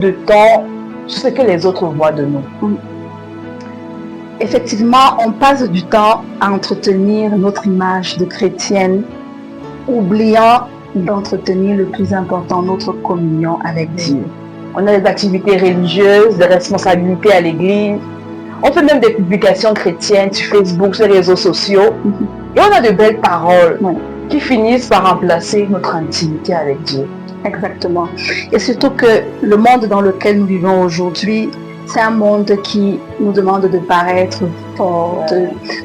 de temps sur ce que les autres voient de nous. Effectivement, on passe du temps à entretenir notre image de chrétienne, oubliant d'entretenir le plus important, notre communion avec Dieu. On a des activités religieuses, des responsabilités à l'église. On fait même des publications chrétiennes sur Facebook, sur les réseaux sociaux. Et on a de belles paroles qui finissent par remplacer notre intimité avec Dieu. Exactement. Et surtout que le monde dans lequel nous vivons aujourd'hui, c'est un monde qui nous demande de paraître fort,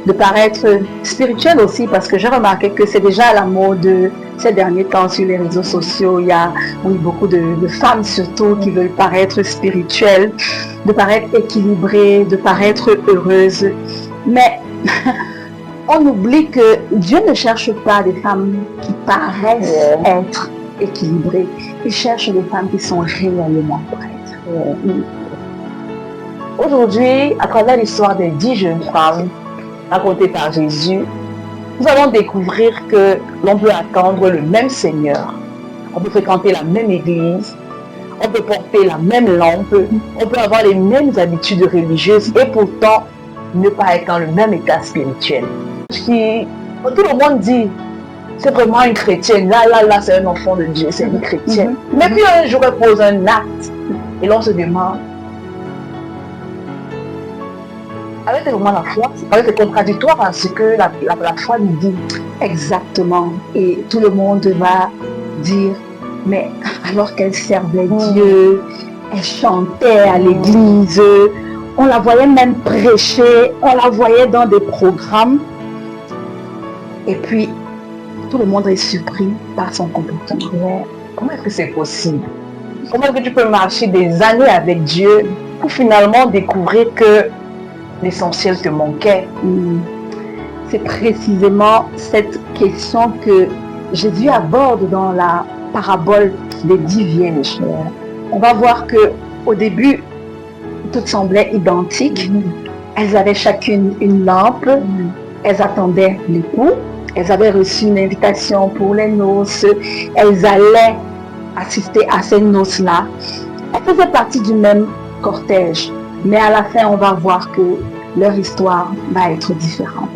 de paraître spirituel aussi, parce que j'ai remarqué que c'est déjà à la mode ces derniers temps sur les réseaux sociaux. Il y a beaucoup de femmes surtout qui veulent paraître spirituelles, de paraître équilibrées, de paraître heureuses. Mais on oublie que Dieu ne cherche pas des femmes qui paraissent être équilibrées. Il cherche des femmes qui sont réellement prêtes. Aujourd'hui, à travers l'histoire des 10 jeunes femmes racontées par Jésus, nous allons découvrir que l'on peut attendre le même Seigneur, on peut fréquenter la même église, on peut porter la même lampe, on peut avoir les mêmes habitudes religieuses et pourtant ne pas être dans le même état spirituel. Tout le monde dit, c'est vraiment une chrétienne, là, c'est un enfant de Dieu, c'est une chrétienne. Mais puis un jour, elle pose un acte et l'on se demande, avec vraiment la foi, c'est contradictoire à ce que la foi nous dit. Exactement. Et tout le monde va dire, mais alors qu'elle servait Dieu, elle chantait à l'église, on la voyait même prêcher, on la voyait dans des programmes. Et puis, tout le monde est surpris par son comportement. Comment est-ce que c'est possible? Comment est-ce que tu peux marcher des années avec Dieu pour finalement découvrir que l'essentiel te manquait? C'est précisément cette question que Jésus aborde dans la parabole des 10 vierges. On va voir que au début, toutes semblaient identiques. Elles avaient chacune une lampe. Elles attendaient l'époux. Elles avaient reçu une invitation pour les noces. Elles allaient assister à ces noces-là. Elles faisaient partie du même cortège. Mais à la fin, on va voir que leur histoire va être différente.